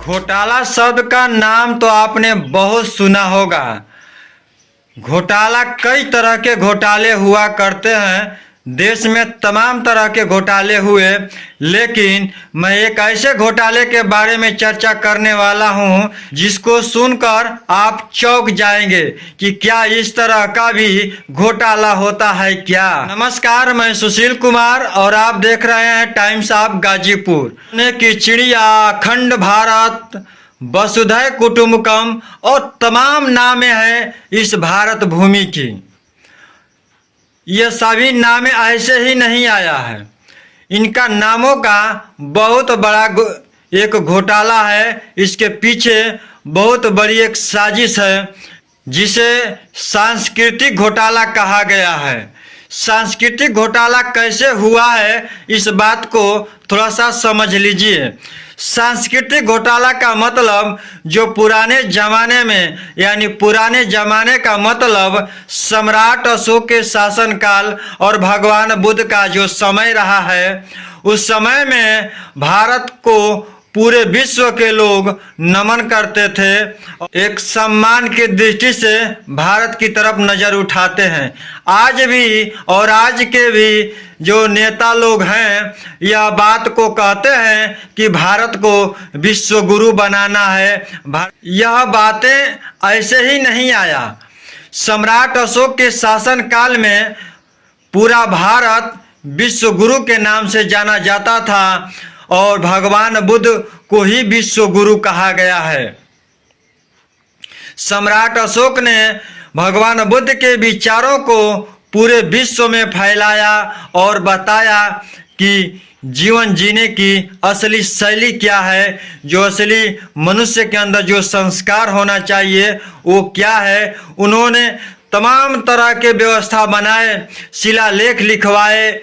घोटाला शब्द का नाम तो आपने बहुत सुना होगा। घोटाला, कई तरह के घोटाले हुआ करते हैं। देश में तमाम तरह के घोटाले हुए, लेकिन मैं एक ऐसे घोटाले के बारे में चर्चा करने वाला हूं जिसको सुनकर आप चौंक जाएंगे कि क्या इस तरह का भी घोटाला होता है क्या। नमस्कार, मैं सुशील कुमार और आप देख रहे हैं टाइम्स ऑफ गाजीपुर। की चिड़िया, अखंड भारत, वसुधैव कुटुंबकम और तमाम नामें हैं इस भारत भूमि की। ये सभी नाम ऐसे ही नहीं आया है। इनका नामों का बहुत बड़ा एक घोटाला है। इसके पीछे बहुत बड़ी एक साजिश है जिसे सांस्कृतिक घोटाला कहा गया है। सांस्कृतिक घोटाला कैसे हुआ है, इस बात को थोड़ा सा समझ लीजिए। सांस्कृतिक घोटाला का मतलब जो पुराने जमाने में, यानी पुराने जमाने का मतलब सम्राट अशोक के शासनकाल और भगवान बुद्ध का जो समय रहा है, उस समय में भारत को पूरे विश्व के लोग नमन करते थे। एक सम्मान की दृष्टि से भारत की तरफ नज़र उठाते हैं। आज भी और आज के भी जो नेता लोग हैं, यह बात को कहते हैं कि भारत को विश्व गुरु बनाना है। यह बातें ऐसे ही नहीं आया। सम्राट अशोक के शासन काल में पूरा भारत विश्व गुरु के नाम से जाना जाता था और भगवान बुद्ध को ही विश्व गुरु कहा गया है। सम्राट अशोक ने भगवान बुद्ध के विचारों को पूरे विश्व में फैलाया और बताया कि जीवन जीने की असली शैली क्या है, जो असली मनुष्य के अंदर जो संस्कार होना चाहिए वो क्या है। उन्होंने तमाम तरह के व्यवस्था बनाए, शिलालेख लिखवाए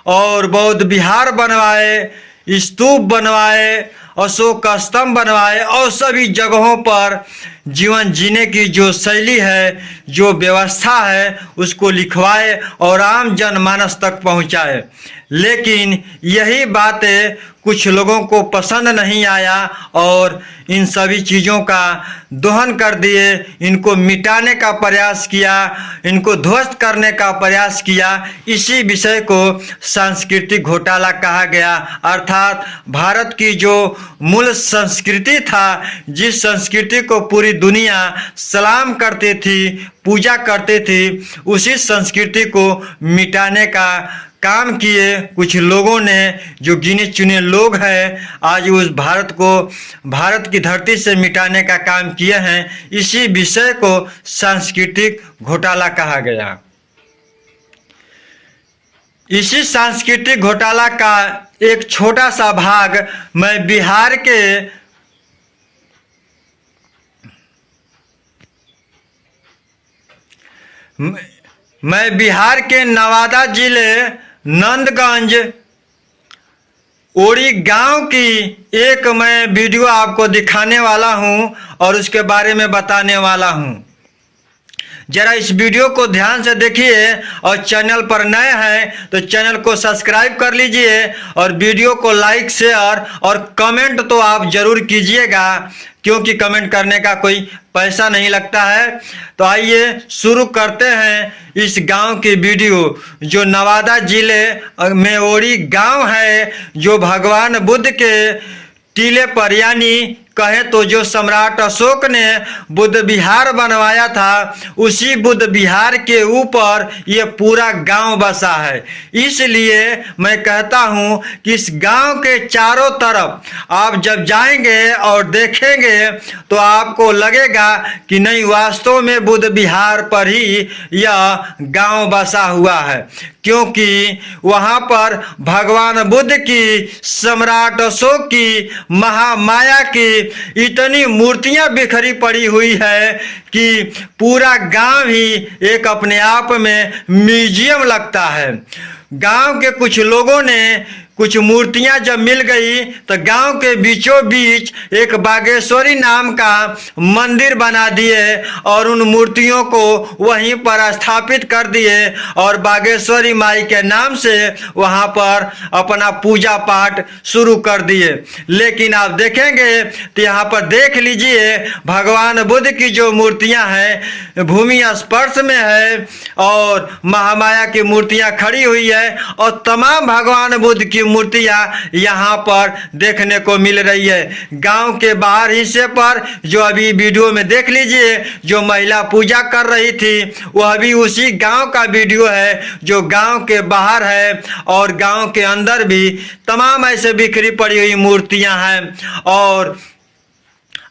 और बौद्ध विहार बनवाए, स्तूप बनवाए, अशोक का स्तंभ बनवाए और सभी जगहों पर जीवन जीने की जो शैली है, जो व्यवस्था है, उसको लिखवाए और आम जनमानस तक पहुंचाए। लेकिन यही बातें कुछ लोगों को पसंद नहीं आया और इन सभी चीज़ों का दोहन कर दिए, इनको मिटाने का प्रयास किया, इनको ध्वस्त करने का प्रयास किया। इसी विषय को सांस्कृतिक घोटाला कहा गया। अर्थात भारत की जो मूल संस्कृति था, जिस संस्कृति को पूरी दुनिया सलाम करती थी, पूजा करती थी, उसी संस्कृति को मिटाने का काम किए कुछ लोगों ने, जो गिने चुने लोग हैं। आज उस भारत को, भारत की धरती से मिटाने का काम किए हैं। इसी विषय को सांस्कृतिक घोटाला कहा गया। इसी सांस्कृतिक घोटाला का एक छोटा सा भाग मैं बिहार के नवादा जिले नंदगंज ओड़ी गांव की एक मैं वीडियो आपको दिखाने वाला हूं और उसके बारे में बताने वाला हूं। जरा इस वीडियो को ध्यान से देखिए और चैनल पर नए हैं तो चैनल को सब्सक्राइब कर लीजिए और वीडियो को लाइक, शेयर और कमेंट तो आप जरूर कीजिएगा, क्योंकि कमेंट करने का कोई पैसा नहीं लगता है। तो आइए शुरू करते हैं इस गांव की वीडियो, जो नवादा जिले में ओड़ी गांव है, जो भगवान बुद्ध के टीले पर, यानी कहे तो जो सम्राट अशोक ने बुद्ध विहार बनवाया था, उसी बुद्ध विहार के ऊपर ये पूरा गांव बसा है। इसलिए मैं कहता हूं कि इस गांव के चारों तरफ आप जब जाएंगे और देखेंगे तो आपको लगेगा कि नहीं, वास्तव में बुद्ध विहार पर ही यह गांव बसा हुआ है, क्योंकि वहां पर भगवान बुद्ध की, सम्राट अशोक की, महामाया की इतनी मूर्तियां बिखरी पड़ी हुई है कि पूरा गांव ही एक अपने आप में म्यूजियम लगता है। गांव के कुछ लोगों ने कुछ मूर्तियां जब मिल गई तो गांव के बीचों बीच एक बागेश्वरी नाम का मंदिर बना दिए और उन मूर्तियों को वहीं पर स्थापित कर दिए और बागेश्वरी माई के नाम से वहां पर अपना पूजा पाठ शुरू कर दिए। लेकिन आप देखेंगे तो यहाँ पर देख लीजिए भगवान बुद्ध की जो मूर्तियां हैं भूमि स्पर्श में है और महामाया की मूर्तियां खड़ी हुई है और तमाम भगवान बुद्ध की मूर्तियां यहाँ पर देखने को मिल रही है। गांव के बाहर हिस्से पर जो अभी वीडियो में देख लीजिए जो महिला पूजा कर रही थी वह भी उसी गांव का वीडियो है जो गांव के बाहर है और गांव के अंदर भी तमाम ऐसे बिखरी पड़ी हुई मूर्तियां हैं। और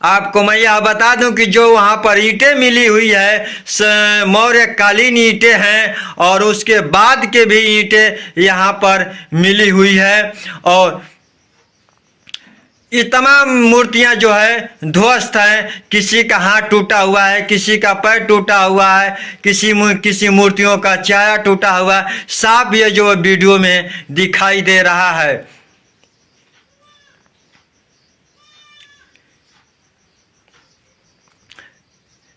आपको मैं यह बता दूं कि जो वहाँ पर ईंटें मिली हुई है मौर्य कालीन ईंटें हैं और उसके बाद के भी ईंटें यहाँ पर मिली हुई है। और ये तमाम मूर्तियां जो है ध्वस्त हैं, किसी का हाथ टूटा हुआ है, किसी का पैर टूटा हुआ है, किसी मूर्तियों का चेहरा टूटा हुआ है। साफ ये जो वीडियो में दिखाई दे रहा है।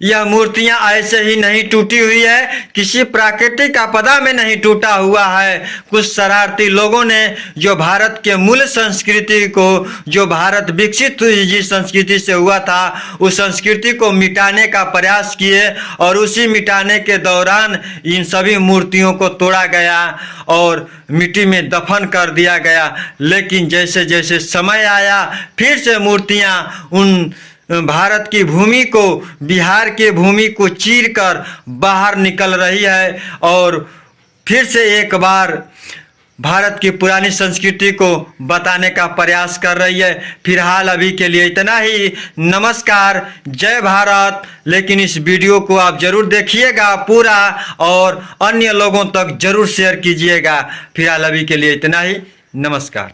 यह मूर्तियां ऐसे ही नहीं टूटी हुई है, किसी प्राकृतिक आपदा में नहीं टूटा हुआ है। कुछ शरारती लोगों ने जो भारत के मूल संस्कृति को, जो भारत विकसित हुई जिस संस्कृति से हुआ था उस संस्कृति को मिटाने का प्रयास किए और उसी मिटाने के दौरान इन सभी मूर्तियों को तोड़ा गया और मिट्टी में दफन कर दिया गया। लेकिन जैसे जैसे समय आया फिर से मूर्तियां उन भारत की भूमि को, बिहार की भूमि को चीर कर बाहर निकल रही है और फिर से एक बार भारत की पुरानी संस्कृति को बताने का प्रयास कर रही है। फिलहाल अभी के लिए इतना ही। नमस्कार, जय भारत। लेकिन इस वीडियो को आप जरूर देखिएगा पूरा और अन्य लोगों तक जरूर शेयर कीजिएगा। फिलहाल अभी के लिए इतना ही। नमस्कार।